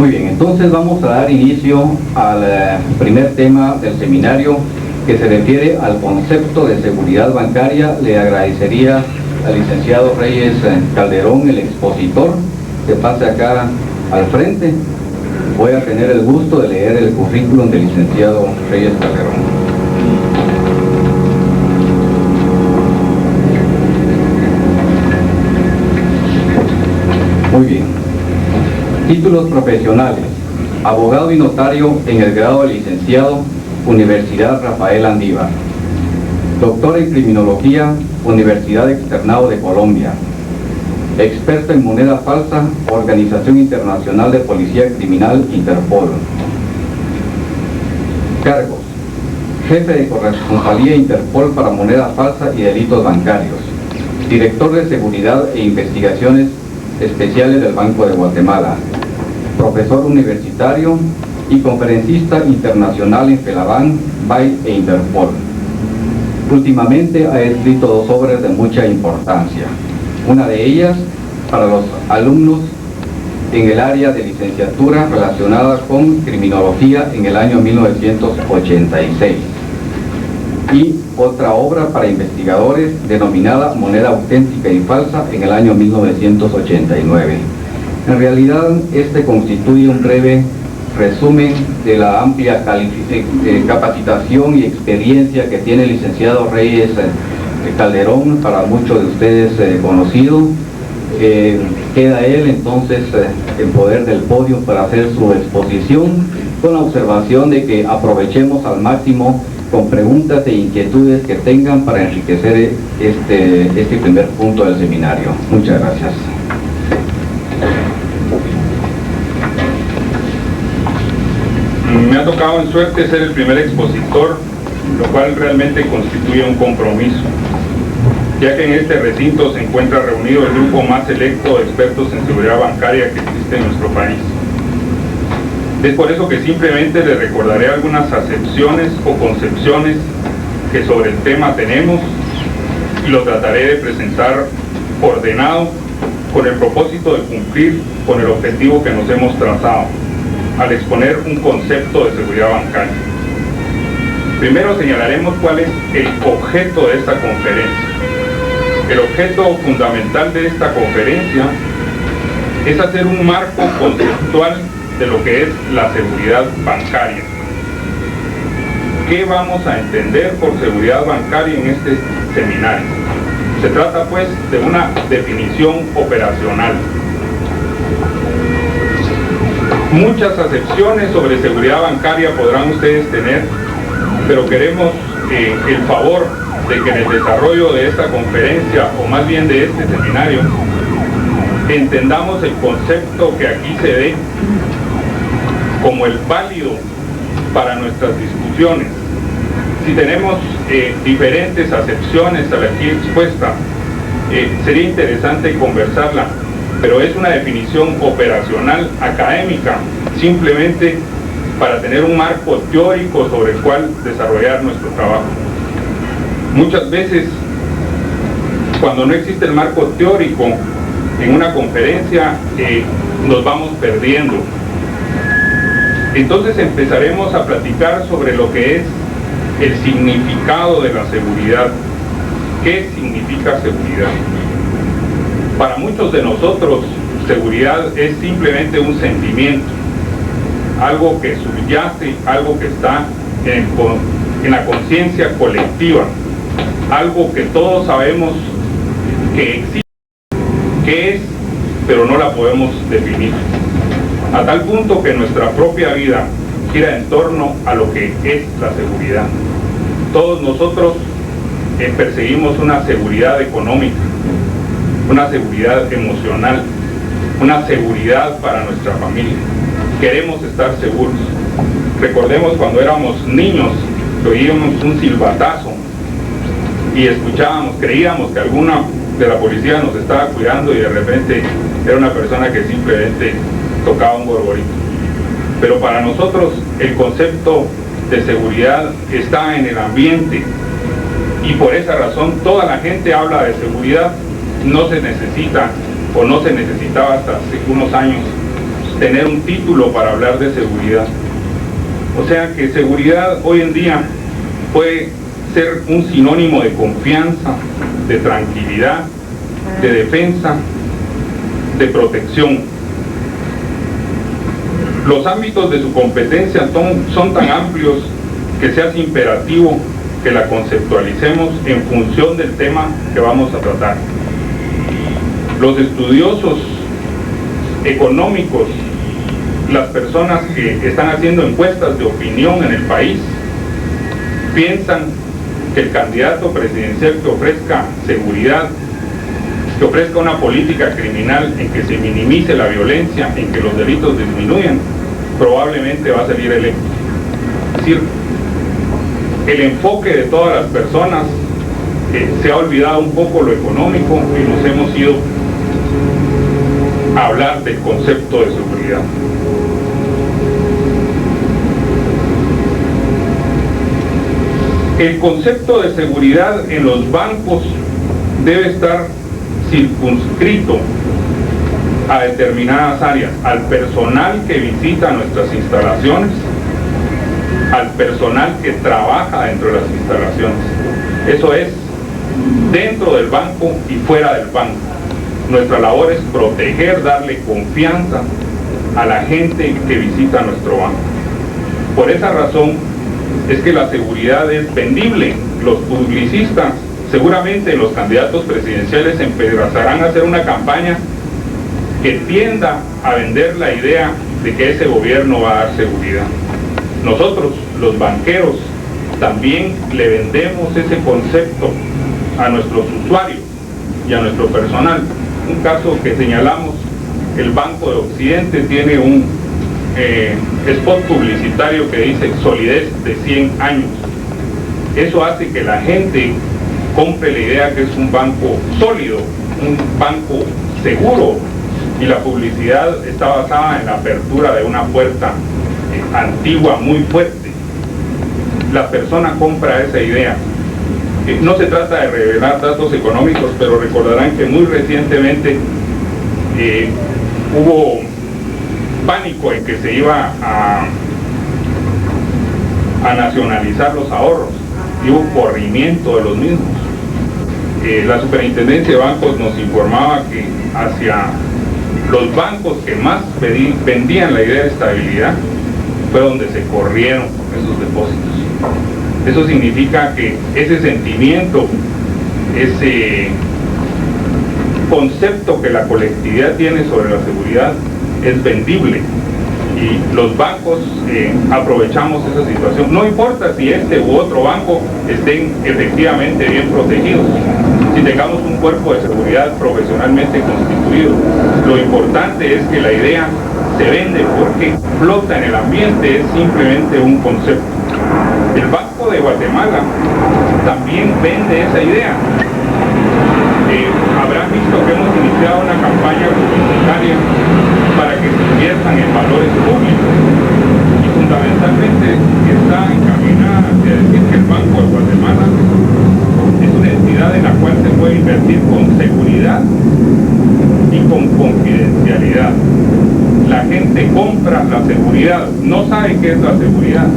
Muy bien, entonces vamos a dar inicio al primer tema del seminario, que se refiere al concepto de seguridad bancaria. Le agradecería al licenciado Reyes Calderón, el expositor, que pase acá al frente. Voy a tener el gusto de leer el currículum del licenciado Reyes Calderón. Muy bien. Títulos profesionales: abogado y notario en el grado de licenciado, Universidad Rafael Andívar. Doctor en criminología, Universidad Externado de Colombia. Experto en moneda falsa, Organización Internacional de Policía Criminal, Interpol. Cargos: jefe de corresponsalía Interpol para moneda falsa y delitos bancarios. Director de seguridad e investigaciones especiales del Banco de Guatemala. Profesor universitario y conferencista internacional en FELABAN, BAI e Interpol. Últimamente ha escrito 2 obras de mucha importancia. Una de ellas para los alumnos en el área de licenciatura relacionada con criminología en el año 1986. Y otra obra para investigadores denominada Moneda auténtica y falsa en el año 1989. En realidad, este constituye un breve resumen de la amplia capacitación y experiencia que tiene el licenciado Reyes Calderón, para muchos de ustedes conocido. Queda él entonces en poder del podio para hacer su exposición, con la observación de que aprovechemos al máximo con preguntas e inquietudes que tengan para enriquecer este primer punto del seminario. Muchas gracias. Me ha tocado en suerte ser el primer expositor, lo cual realmente constituye un compromiso, ya que en este recinto se encuentra reunido el grupo más selecto de expertos en seguridad bancaria que existe en nuestro país. Es por eso que simplemente les recordaré algunas acepciones o concepciones que sobre el tema tenemos y lo trataré de presentar ordenado con el propósito de cumplir con el objetivo que nos hemos trazado al exponer un concepto de seguridad bancaria. Primero señalaremos cuál es el objeto de esta conferencia. El objeto fundamental de esta conferencia es hacer un marco conceptual de lo que es la seguridad bancaria. ¿Qué vamos a entender por seguridad bancaria en este seminario? Se trata pues de una definición operacional. Muchas acepciones sobre seguridad bancaria podrán ustedes tener, pero queremos el favor de que en el desarrollo de esta conferencia, o más bien de este seminario, entendamos el concepto que aquí se dé como el válido para nuestras discusiones. Si tenemos diferentes acepciones a la aquí expuesta, sería interesante conversarla, pero es una definición operacional, académica, simplemente para tener un marco teórico sobre el cual desarrollar nuestro trabajo. Muchas veces, cuando no existe el marco teórico en una conferencia, nos vamos perdiendo. Entonces empezaremos a platicar sobre lo que es el significado de la seguridad. ¿Qué significa seguridad? Para muchos de nosotros, seguridad es simplemente un sentimiento, algo que subyace, algo que está en la conciencia colectiva, algo que todos sabemos que existe, que es, pero no la podemos definir. A tal punto que nuestra propia vida gira en torno a lo que es la seguridad. Todos nosotros perseguimos una seguridad económica, una seguridad emocional, una seguridad para nuestra familia. Queremos estar seguros. Recordemos cuando éramos niños, que oíamos un silbatazo y escuchábamos, creíamos que alguna de la policía nos estaba cuidando y de repente era una persona que simplemente tocaba un gorgorito. Pero para nosotros el concepto de seguridad está en el ambiente, y por esa razón toda la gente habla de seguridad. No se necesita, o no se necesitaba hasta hace unos años, tener un título para hablar de seguridad. O sea que seguridad hoy en día puede ser un sinónimo de confianza, de tranquilidad, de defensa, de protección. Los ámbitos de su competencia son tan amplios que se hace imperativo que la conceptualicemos en función del tema que vamos a tratar. Los estudiosos económicos, las personas que están haciendo encuestas de opinión en el país, piensan que el candidato presidencial que ofrezca seguridad, que ofrezca una política criminal en que se minimice la violencia, en que los delitos disminuyan, probablemente va a salir electo. Es decir, el enfoque de todas las personas se ha olvidado un poco lo económico y nos hemos ido a hablar del concepto de seguridad. El concepto de seguridad en los bancos debe estar circunscrito a determinadas áreas, al personal que visita nuestras instalaciones, al personal que trabaja dentro de las instalaciones. Eso es dentro del banco y fuera del banco. Nuestra labor es proteger, darle confianza a la gente que visita nuestro banco. Por esa razón es que la seguridad es vendible. Los publicistas, seguramente los candidatos presidenciales, empezarán a hacer una campaña que tienda a vender la idea de que ese gobierno va a dar seguridad. Nosotros, los banqueros, también le vendemos ese concepto a nuestros usuarios y a nuestro personal. Un caso que señalamos, el Banco de Occidente tiene un spot publicitario que dice solidez de 100 años. Eso hace que la gente compre la idea que es un banco sólido, un banco seguro, y la publicidad está basada en la apertura de una puerta antigua muy fuerte. La persona compra esa idea. No se trata de revelar datos económicos, pero recordarán que muy recientemente hubo pánico en que se iba a nacionalizar los ahorros y hubo corrimiento de los mismos. La Superintendencia de Bancos nos informaba que hacia los bancos que más vendían la idea de estabilidad fue donde se corrieron esos depósitos. Eso significa que ese sentimiento, ese concepto que la colectividad tiene sobre la seguridad es vendible, y los bancos aprovechamos esa situación. No importa si este u otro banco estén efectivamente bien protegidos, si tengamos un cuerpo de seguridad profesionalmente constituido, lo importante es que la idea se vende porque flota en el ambiente, es simplemente un concepto. El Banco de Guatemala también vende esa idea. Habrán visto que hemos iniciado una campaña publicitaria para que se inviertan en valores públicos, y fundamentalmente está encaminada hacia decir que el Banco de Guatemala es una entidad en la cual se puede invertir con seguridad y con confidencialidad. La gente compra la seguridad, no sabe qué es la seguridad,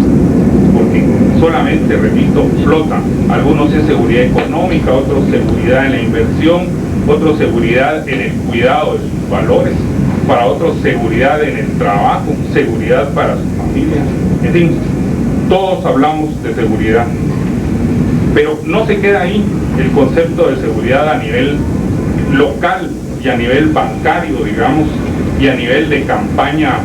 porque solamente, repito, flota. Algunos es seguridad económica, otros seguridad en la inversión, otros seguridad en el cuidado de sus valores, para otros seguridad en el trabajo, seguridad para su familia. En fin, todos hablamos de seguridad, pero no se queda ahí el concepto de seguridad a nivel local y a nivel bancario, digamos, y a nivel de campaña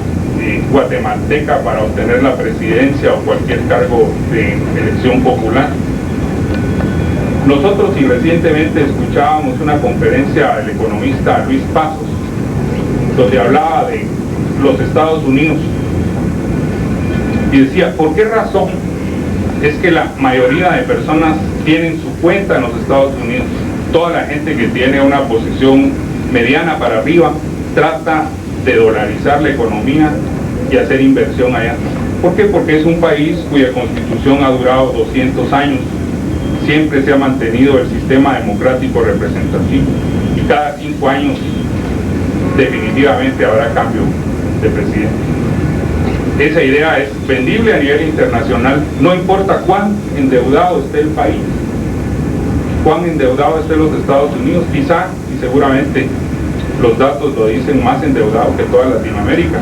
guatemalteca para obtener la presidencia o cualquier cargo de elección popular. Nosotros, y recientemente escuchábamos una conferencia del economista Luis Pasos, donde hablaba de los Estados Unidos, y decía, ¿por qué razón es que la mayoría de personas tienen su cuenta en los Estados Unidos? Toda la gente que tiene una posición mediana para arriba trata de dolarizar la economía y hacer inversión allá. ¿Por qué? Porque es un país cuya constitución ha durado 200 años, siempre se ha mantenido el sistema democrático representativo, y cada 5 años definitivamente habrá cambio de presidente. Esa idea es vendible a nivel internacional, no importa cuán endeudado esté el país, cuán endeudado esté los Estados Unidos, quizá y seguramente los datos lo dicen más endeudado que toda Latinoamérica,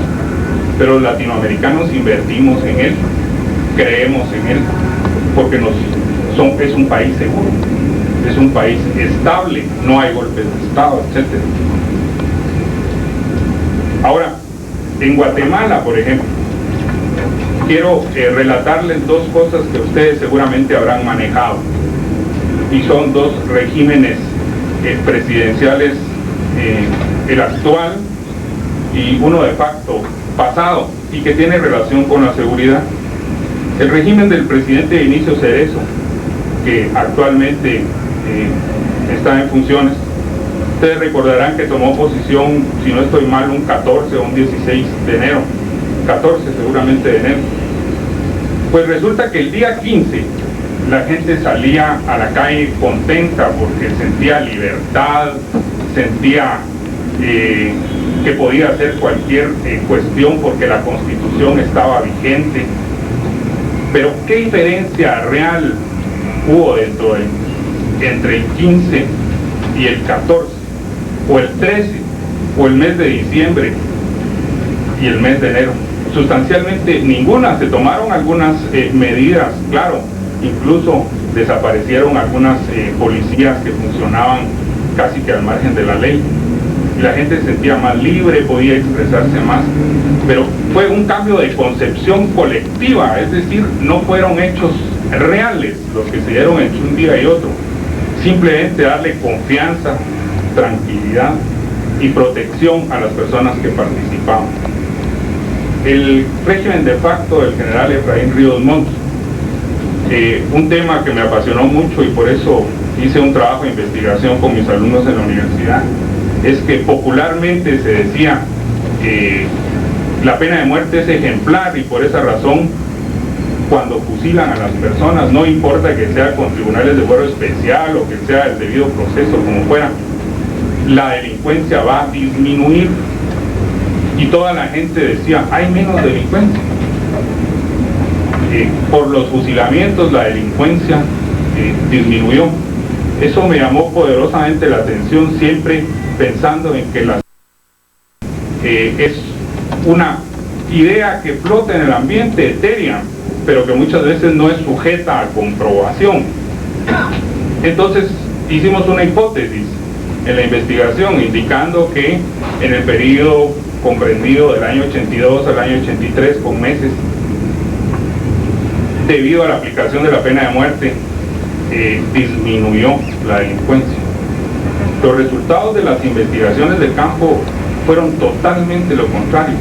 pero los latinoamericanos invertimos en él, creemos en él, porque es un país seguro, es un país estable, no hay golpes de Estado, etc. Ahora, en Guatemala, por ejemplo, quiero relatarles dos cosas que ustedes seguramente habrán manejado, y son dos regímenes presidenciales, el actual y uno de facto pasado, y que tiene relación con la seguridad. El régimen del presidente Vinicio Cerezo, que actualmente está en funciones, ustedes recordarán que tomó posesión, si no estoy mal, un 14 o un 16 de enero, 14 seguramente de enero. Pues resulta que el día 15 la gente salía a la calle contenta porque sentía libertad, sentía que podía hacer cualquier cuestión porque la Constitución estaba vigente. Pero ¿qué diferencia real hubo entre el 15 y el 14, o el 13, o el mes de diciembre y el mes de enero? Sustancialmente ninguna. Se tomaron algunas medidas, claro, incluso desaparecieron algunas policías que funcionaban casi que al margen de la ley, y la gente se sentía más libre, podía expresarse más, pero fue un cambio de concepción colectiva, es decir, no fueron hechos reales los que se dieron entre un día y otro, simplemente darle confianza, tranquilidad y protección a las personas que participaban. El régimen de facto del general Efraín Ríos Montt, un tema que me apasionó mucho y por eso hice un trabajo de investigación con mis alumnos en la universidad, es que popularmente se decía que la pena de muerte es ejemplar, y por esa razón cuando fusilan a las personas, no importa que sea con tribunales de fuero especial o que sea el debido proceso, como fuera, la delincuencia va a disminuir. Y toda la gente decía, hay menos delincuencia. Por los fusilamientos la delincuencia disminuyó. Eso me llamó poderosamente la atención, siempre pensando en que es una idea que flota en el ambiente, etérea, pero que muchas veces no es sujeta a comprobación. Entonces hicimos una hipótesis en la investigación indicando que en el periodo comprendido del año 82 al año 83 con meses, debido a la aplicación de la pena de muerte, disminuyó la delincuencia. Los resultados de las investigaciones de campo fueron totalmente lo contrario.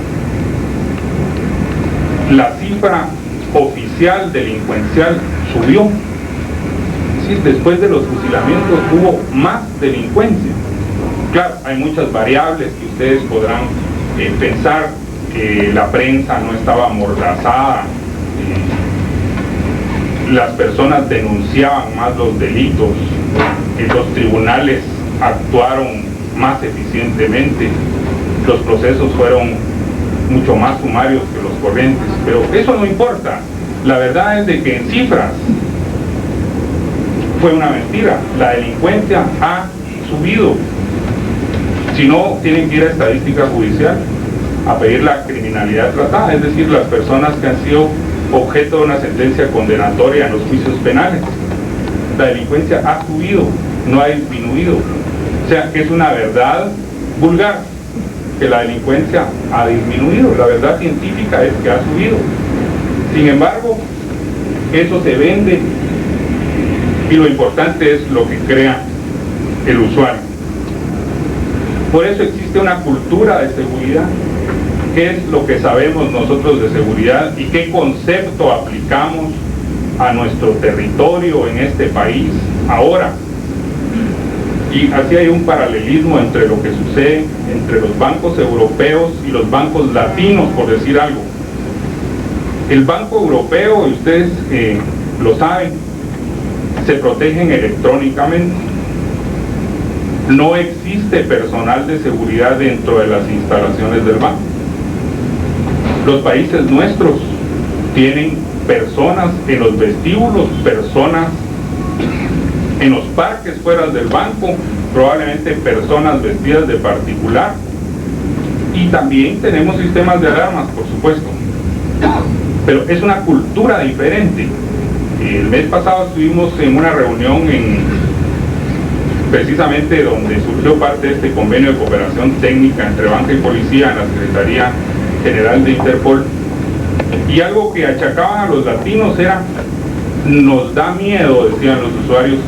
La cifra oficial delincuencial subió. Es decir, después de los fusilamientos hubo más delincuencia. Claro, hay muchas variables que ustedes podrán pensar, que la prensa no estaba amordazada, las personas denunciaban más los delitos, los tribunales actuaron más eficientemente, los procesos fueron mucho más sumarios que los corrientes, pero eso no importa. La verdad es de que en cifras fue una mentira. La delincuencia ha subido. Si no, tienen que ir a estadística judicial a pedir la criminalidad tratada, es decir, las personas que han sido objeto de una sentencia condenatoria en los juicios penales. La delincuencia ha subido, no ha disminuido. O sea, que es una verdad vulgar, que la delincuencia ha disminuido. La verdad científica es que ha subido. Sin embargo, eso se vende, y lo importante es lo que crea el usuario. Por eso existe una cultura de seguridad. ¿Qué es lo que sabemos nosotros de seguridad y qué concepto aplicamos a nuestro territorio en este país ahora? Y así hay un paralelismo entre lo que sucede entre los bancos europeos y los bancos latinos, por decir algo. El Banco Europeo, y ustedes lo saben, se protegen electrónicamente. No existe personal de seguridad dentro de las instalaciones del banco. Los países nuestros tienen personas en los vestíbulos, personas en los parques fuera del banco, probablemente personas vestidas de particular, y también tenemos sistemas de alarmas, por supuesto, pero es una cultura diferente. El mes pasado estuvimos en una reunión precisamente donde surgió parte de este convenio de cooperación técnica entre banca y policía en la Secretaría General de Interpol, y algo que achacaban a los latinos era: nos da miedo, decían los usuarios,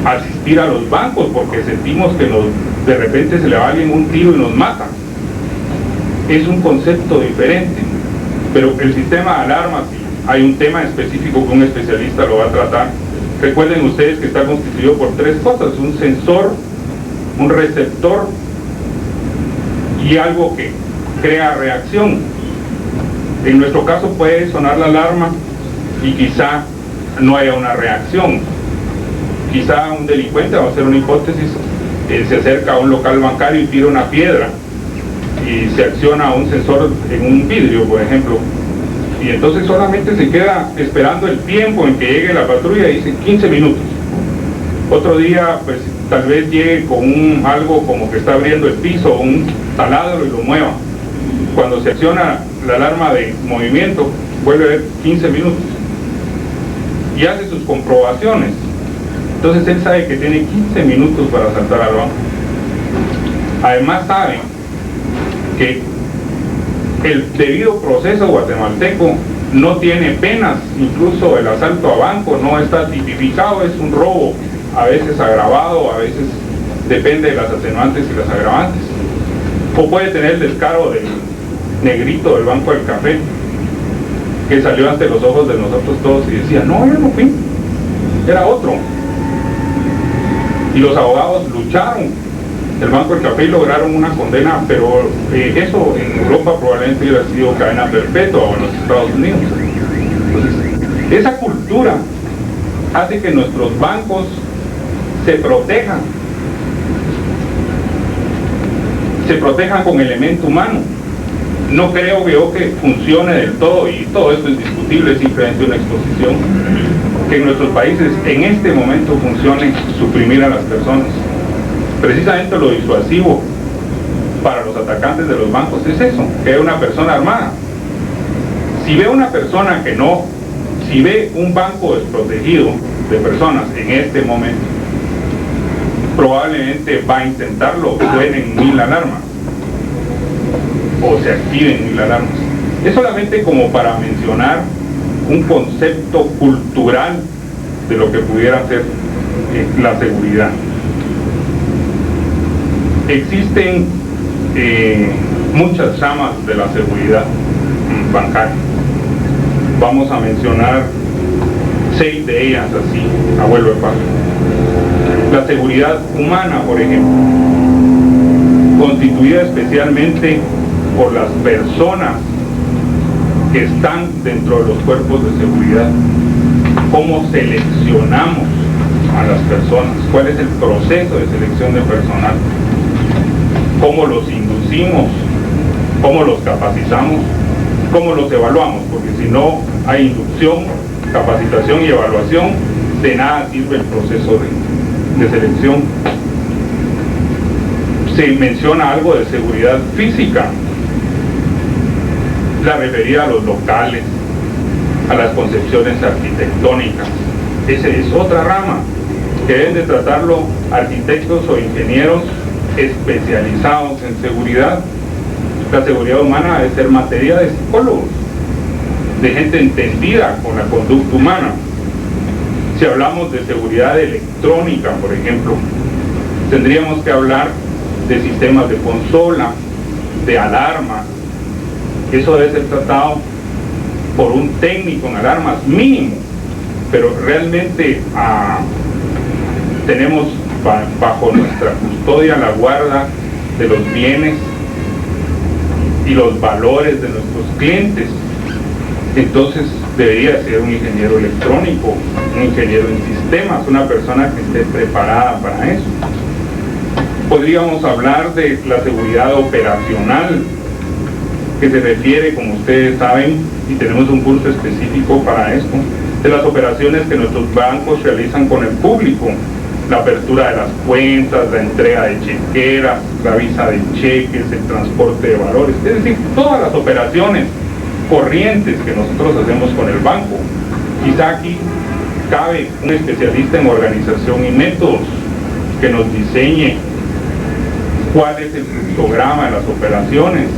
asistir a los bancos porque sentimos que de repente se le va a alguien un tiro y nos mata. Es un concepto diferente, pero el sistema de alarmas, hay un tema específico que un especialista lo va a tratar. Recuerden ustedes que está constituido por 3 cosas: un sensor, un receptor y algo que crea reacción. En nuestro caso puede sonar la alarma y quizá no haya una reacción. Quizá un delincuente, vamos a hacer una hipótesis, se acerca a un local bancario y tira una piedra y se acciona un sensor en un vidrio, por ejemplo, y entonces solamente se queda esperando el tiempo en que llegue la patrulla y dice 15 minutos. Otro día pues tal vez llegue con algo como que está abriendo el piso, un taladro, y lo mueva. Cuando se acciona la alarma de movimiento, vuelve a ver 15 minutos y hace sus comprobaciones. Entonces él sabe que tiene 15 minutos para saltar al banco. Además sabe que el debido proceso guatemalteco no tiene penas, incluso el asalto a banco no está tipificado, es un robo, a veces agravado, a veces depende de las atenuantes y las agravantes. O puede tener el descaro del negrito del Banco del Café, que salió ante los ojos de nosotros todos y decía: no, yo no fui, era otro. Y los abogados lucharon, el Banco del Café, y lograron una condena, pero eso en Europa probablemente hubiera sido cadena perpetua, o en los Estados Unidos. Entonces, esa cultura hace que nuestros bancos se protejan con elemento humano. No creo yo que funcione del todo, y todo esto es discutible, es simplemente una exposición, que en nuestros países en este momento funcione suprimir a las personas. Precisamente lo disuasivo para los atacantes de los bancos es eso, que es una persona armada. Si ve una persona si ve un banco desprotegido de personas en este momento, probablemente va a intentarlo, suenen 1000 alarmas o se activen 1000 alarmas. Es solamente como para mencionar un concepto cultural de lo que pudiera ser la seguridad. Existen muchas ramas de la seguridad bancaria. Vamos a mencionar 6 de ellas así, a vuelo de paso. La seguridad humana, por ejemplo, constituida especialmente por las personas que están dentro de los cuerpos de seguridad. ¿Cómo seleccionamos a las personas? ¿Cuál es el proceso de selección de personal? ¿Cómo los inducimos? ¿Cómo los capacitamos? ¿Cómo los evaluamos? Porque si no hay inducción, capacitación y evaluación, de nada sirve el proceso de selección. Se menciona algo de seguridad física, la referida a los locales, a las concepciones arquitectónicas. Esa es otra rama que deben de tratarlo arquitectos o ingenieros especializados en seguridad. La seguridad humana debe ser materia de psicólogos, de gente entendida con la conducta humana. Si hablamos de seguridad electrónica, por ejemplo, tendríamos que hablar de sistemas de consola, de alarma. Eso debe ser tratado por un técnico en alarmas mínimo, pero realmente tenemos bajo nuestra custodia la guarda de los bienes y los valores de nuestros clientes. Entonces debería ser un ingeniero electrónico, un ingeniero en sistemas, una persona que esté preparada para eso. Podríamos hablar de la seguridad operacional, que se refiere, como ustedes saben, y tenemos un curso específico para esto, de las operaciones que nuestros bancos realizan con el público, la apertura de las cuentas, la entrega de chequeras, la visa de cheques, el transporte de valores, es decir, todas las operaciones corrientes que nosotros hacemos con el banco. Quizá aquí cabe un especialista en organización y métodos que nos diseñe cuál es el programa de las operaciones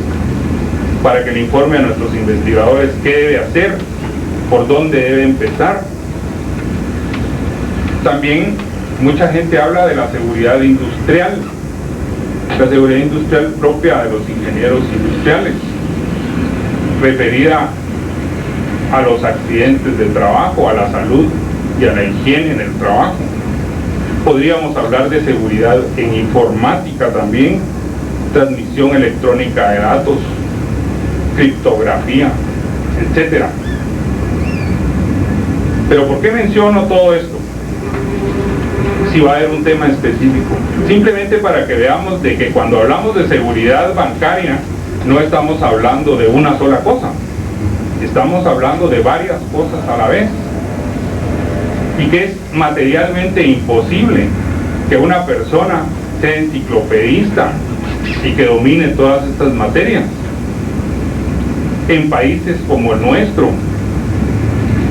para que le informe a nuestros investigadores qué debe hacer, por dónde debe empezar. También mucha gente habla de la seguridad industrial propia de los ingenieros industriales, referida a los accidentes de trabajo, a la salud y a la higiene en el trabajo. Podríamos hablar de seguridad en informática también, transmisión electrónica de datos, criptografía, etc. Pero ¿por qué menciono todo esto? Si va a haber un tema específico. Simplemente para que veamos de que cuando hablamos de seguridad bancaria, no estamos hablando de una sola cosa. Estamos hablando de varias cosas a la vez. Y que es materialmente imposible que una persona sea enciclopedista y que domine todas estas materias. En países como el nuestro,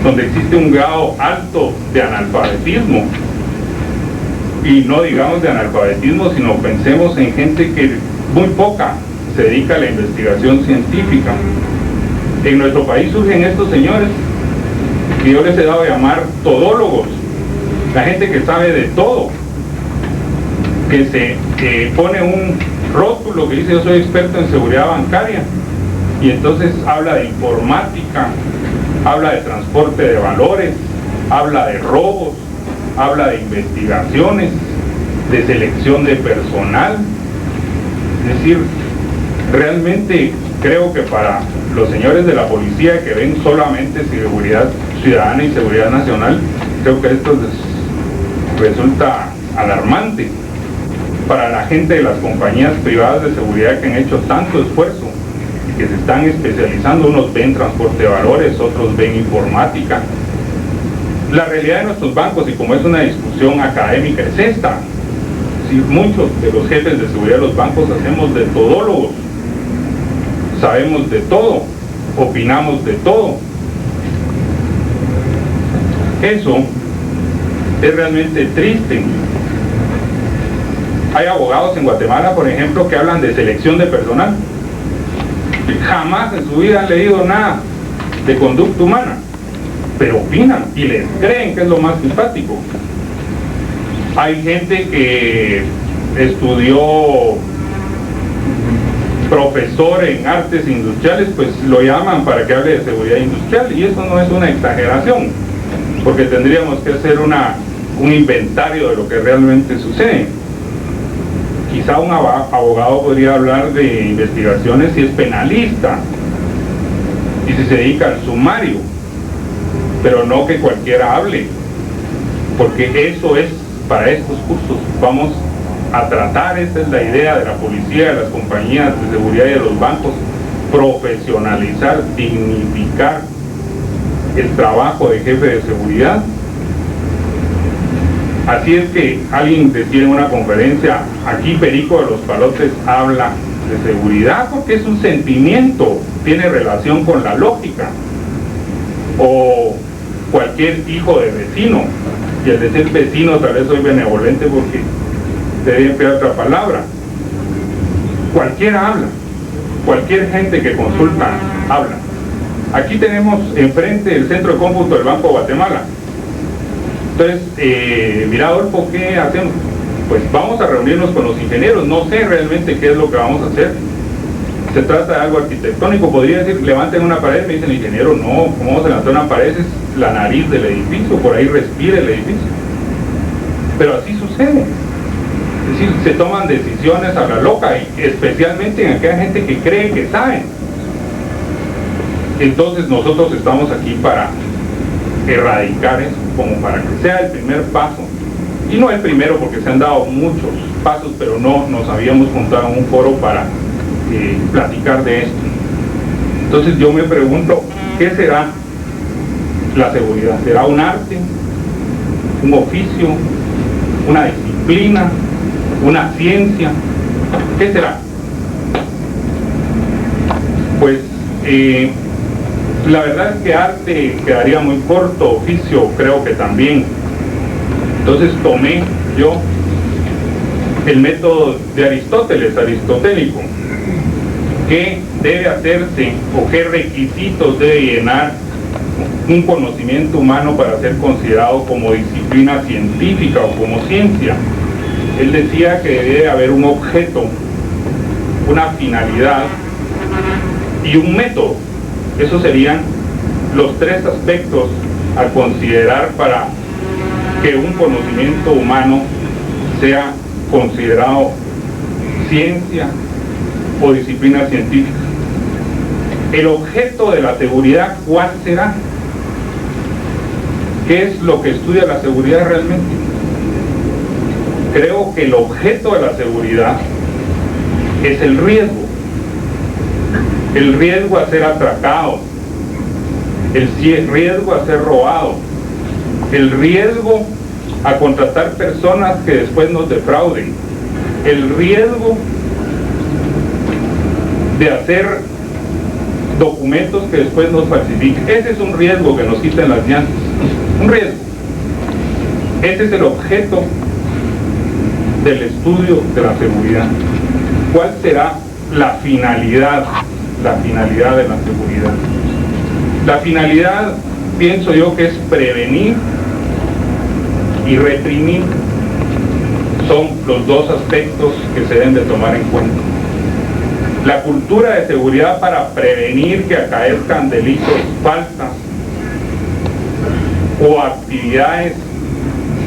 donde existe un grado alto de analfabetismo, y no digamos de analfabetismo, sino pensemos en gente que muy poca se dedica a la investigación científica. En nuestro país surgen estos señores que yo les he dado a llamar todólogos, la gente que sabe de todo, que se pone un rótulo que dice yo soy experto en seguridad bancaria, y entonces habla de informática, habla de transporte de valores, habla de robos, habla de investigaciones, de selección de personal. Es decir, realmente creo que para los señores de la policía que ven solamente seguridad ciudadana y seguridad nacional, creo que esto les resulta alarmante. Para la gente de las compañías privadas de seguridad que han hecho tanto esfuerzo y que se están especializando, unos ven transporte de valores, otros ven informática. La realidad de nuestros bancos, y como es una discusión académica, es esta. Si muchos de los jefes de seguridad de los bancos hacemos de todólogos, sabemos de todo, opinamos de todo. Eso es realmente triste. Hay abogados en Guatemala, por ejemplo, que hablan de selección de personal. Jamás en su vida han leído nada de conducta humana, pero opinan y les creen que es lo más simpático. Hay gente que estudió profesor en artes industriales, pues lo llaman para que hable de seguridad industrial, y eso no es una exageración, porque tendríamos que hacer un inventario de lo que realmente sucede. Quizá un abogado podría hablar de investigaciones si es penalista y si se dedica al sumario, pero no que cualquiera hable, porque eso es para estos cursos. Vamos a tratar, esa es la idea de la policía, de las compañías de seguridad y de los bancos, profesionalizar, dignificar el trabajo de jefe de seguridad. Así es que alguien decía en una conferencia, aquí Perico de los Palotes habla de seguridad porque es un sentimiento, tiene relación con la lógica. O cualquier hijo de vecino, y al decir vecino tal vez soy benevolente porque debe emplear otra palabra. Cualquiera habla, cualquier gente que consulta habla. Aquí tenemos enfrente el centro de cómputo del Banco de Guatemala. Entonces, mira Adolfo, ¿qué hacemos? Pues vamos a reunirnos con los ingenieros, no sé realmente qué es lo que vamos a hacer. Se trata de algo arquitectónico, podría decir, levanten una pared, me dice el ingeniero, no, ¿cómo vamos a levantar una pared? Es la nariz del edificio, por ahí respira el edificio. Pero así sucede. Es decir, se toman decisiones a la loca, y especialmente en aquella gente que cree que sabe. Entonces nosotros estamos aquí para erradicar eso, como para que sea el primer paso. Y no el primero, porque se han dado muchos pasos, pero no nos habíamos juntado en un foro para platicar de esto. Entonces yo me pregunto, ¿qué será la seguridad? ¿Será un arte, un oficio, una disciplina, una ciencia? ¿Qué será? Pues la verdad es que arte quedaría muy corto, oficio creo que también. Entonces tomé yo el método de Aristóteles, aristotélico. ¿Qué debe hacerse o qué requisitos debe llenar un conocimiento humano para ser considerado como disciplina científica o como ciencia? Él decía que debe haber un objeto, una finalidad y un método. Esos serían los tres aspectos a considerar para que un conocimiento humano sea considerado ciencia o disciplina científica. El objeto de la seguridad, ¿cuál será? ¿Qué es lo que estudia la seguridad realmente? Creo que el objeto de la seguridad es el riesgo a ser atracado, el riesgo a ser robado, el riesgo a contratar personas que después nos defrauden, el riesgo de hacer documentos que después nos falsifiquen. Ese es un riesgo que nos quiten las llantas, un riesgo. Ese es el objeto del estudio de la seguridad. ¿Cuál será la finalidad de la seguridad? La finalidad, pienso yo, que es prevenir y reprimir. Son los dos aspectos que se deben de tomar en cuenta. La cultura de seguridad para prevenir que acaezcan delitos, faltas o actividades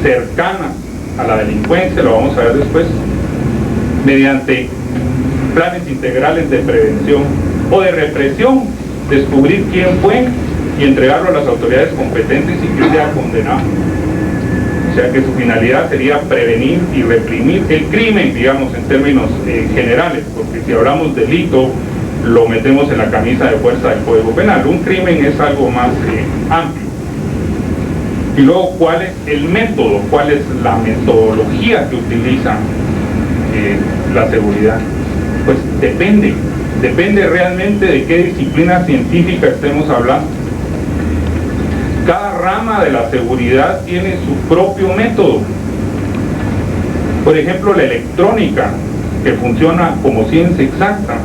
cercanas a la delincuencia, lo vamos a ver después, mediante planes integrales de prevención o de represión, descubrir quién fue y entregarlo a las autoridades competentes y que sea condenado. O sea que su finalidad sería prevenir y reprimir el crimen, digamos, en términos generales, porque si hablamos de delito, lo metemos en la camisa de fuerza del Código Penal. Un crimen es algo más amplio. Y luego, ¿cuál es el método? ¿Cuál es la metodología que utiliza la seguridad? Pues depende realmente de qué disciplina científica estemos hablando. Cada rama de la seguridad tiene su propio método. Por ejemplo, la electrónica, que funciona como ciencia exacta.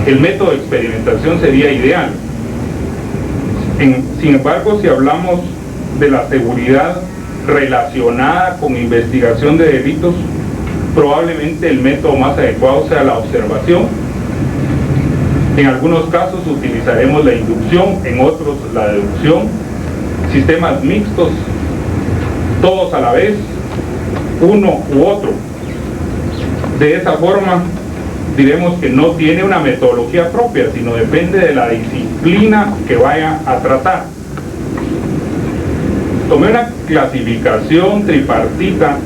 El método de experimentación sería ideal. Sin embargo, si hablamos de la seguridad relacionada con investigación de delitos, probablemente el método más adecuado sea la observación. En algunos casos utilizaremos la inducción, en otros la deducción, sistemas mixtos, todos a la vez, uno u otro. De esa forma, diremos que no tiene una metodología propia, sino depende de la disciplina que vaya a tratar. Tomé una clasificación tripartita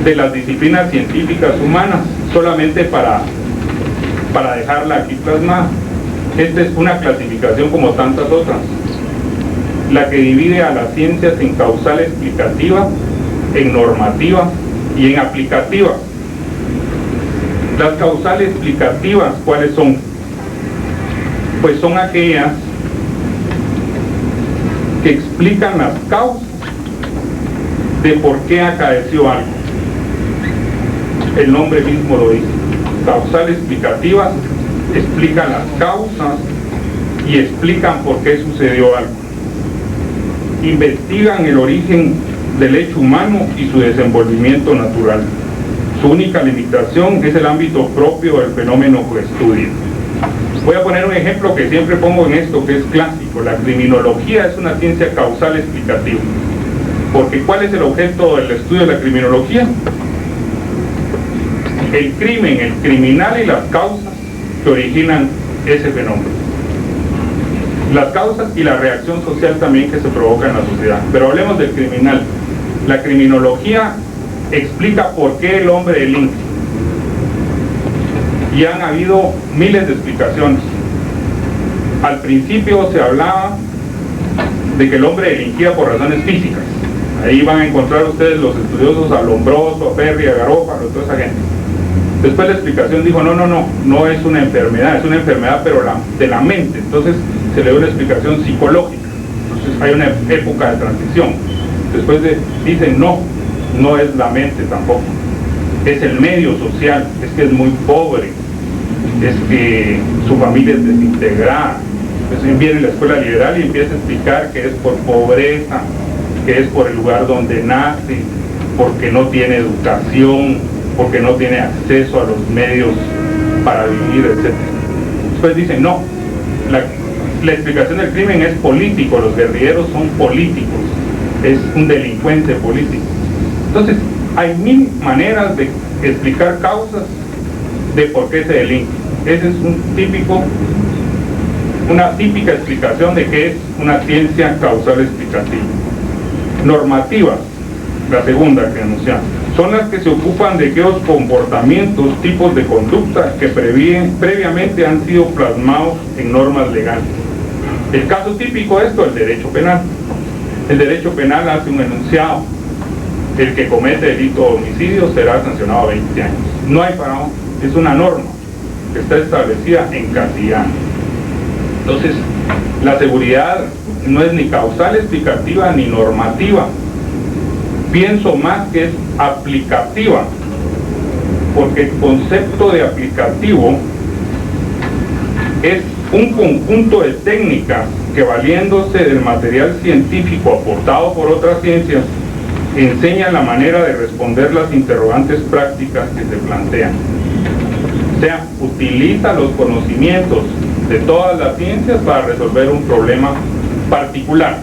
de las disciplinas científicas humanas, solamente para dejarla aquí plasmada. Esta es una clasificación como tantas otras, la que divide a las ciencias en causal explicativa, en normativa y en aplicativa. Las causales explicativas, ¿cuáles son? Pues son aquellas que explican las causas de por qué acaeció algo. El nombre mismo lo dice. Causales explicativas explican las causas y explican por qué sucedió algo. Investigan el origen del hecho humano y su desenvolvimiento natural. Su única limitación es el ámbito propio del fenómeno que estudia. Voy a poner un ejemplo que siempre pongo en esto, que es clásico. La criminología es una ciencia causal explicativa. Porque ¿cuál es el objeto del estudio de la criminología? El crimen, el criminal y las causas que originan ese fenómeno. Las causas y la reacción social también que se provoca en la sociedad. Pero hablemos del criminal. La criminología explica por qué el hombre delinque. y han habido miles de explicaciones. Al principio se hablaba de que el hombre delinquía por razones físicas. Ahí van a encontrar ustedes los estudiosos a Lombroso, a Ferri, a Garófalo, toda esa gente. Después la explicación dijo, no es una enfermedad, es una enfermedad pero de la mente. Entonces se le dio una explicación psicológica. Entonces hay una época de transición. Después dicen, no es la mente tampoco. Es el medio social, es que es muy pobre, es que su familia es desintegrada. Entonces viene la escuela liberal y empieza a explicar que es por pobreza, que es por el lugar donde nace, porque no tiene educación, porque no tiene acceso a los medios para vivir, etc. Después dicen, no, la explicación del crimen es político, los guerrilleros son políticos, es un delincuente político. Entonces, hay mil maneras de explicar causas de por qué se delinque. Ese es una típica explicación de qué es una ciencia causal explicativa. Normativas, la segunda que anunciamos, son las que se ocupan de aquellos comportamientos, tipos de conducta que previamente han sido plasmados en normas legales. El caso típico de esto es el derecho penal. El derecho penal hace un enunciado: el que comete delito de homicidio será sancionado a 20 años. No hay para, es una norma que está establecida en castellano. Entonces, la seguridad no es ni causal explicativa ni normativa. Pienso más que es aplicativa, porque el concepto de aplicativo es un conjunto de técnicas que, valiéndose del material científico aportado por otras ciencias, enseñan la manera de responder las interrogantes prácticas que se plantean. O sea, utiliza los conocimientos de todas las ciencias para resolver un problema particular.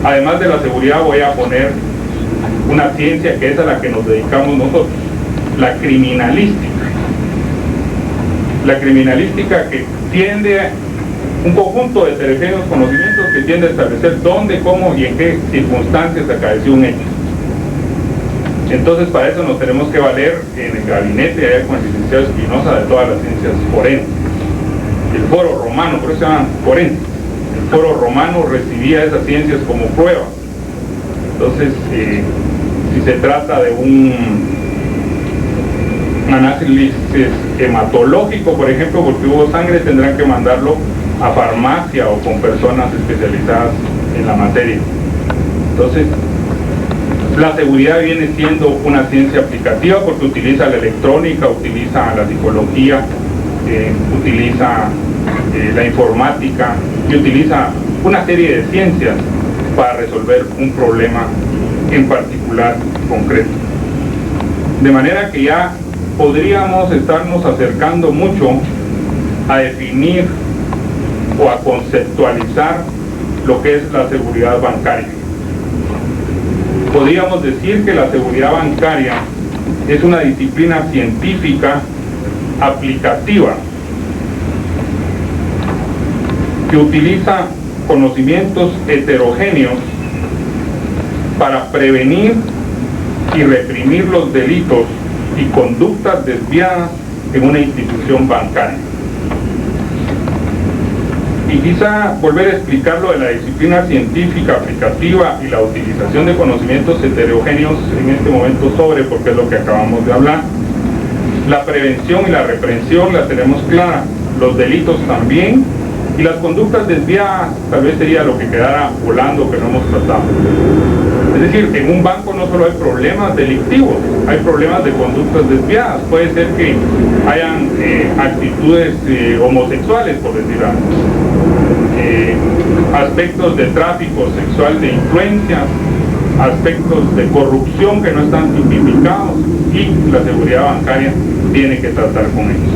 Además de la seguridad, voy a poner una ciencia que es a la que nos dedicamos nosotros, la criminalística. La criminalística, que tiende a un conjunto de heterogéneos conocimientos que tiende a establecer dónde, cómo y en qué circunstancias acaeció un hecho. Entonces, para eso nos tenemos que valer en el gabinete, allá con el licenciado Espinosa, de todas las ciencias forenses. El foro romano, por eso se llaman forenses. El foro romano recibía esas ciencias como prueba. Entonces, si se trata de un análisis hematológico, por ejemplo, porque hubo sangre, tendrán que mandarlo a farmacia o con personas especializadas en la materia. Entonces, la seguridad viene siendo una ciencia aplicativa porque utiliza la electrónica, utiliza la psicología, utiliza la informática y utiliza una serie de ciencias para resolver un problema en particular concreto. De manera que ya podríamos estarnos acercando mucho a definir o a conceptualizar lo que es la seguridad bancaria. Podríamos decir que la seguridad bancaria es una disciplina científica aplicativa que utiliza conocimientos heterogéneos para prevenir y reprimir los delitos y conductas desviadas en una institución bancaria. Y quizá volver a explicar lo de la disciplina científica aplicativa y la utilización de conocimientos heterogéneos en este momento porque es lo que acabamos de hablar. La prevención y la reprensión la tenemos clara, los delitos también, y las conductas desviadas tal vez sería lo que quedara volando que no hemos tratado. Es decir, en un banco no solo hay problemas delictivos, hay problemas de conductas desviadas. Puede ser que hayan actitudes homosexuales, por decir algo, aspectos de tráfico sexual de influencias, aspectos de corrupción que no están tipificados, y la seguridad bancaria tiene que tratar con ellos.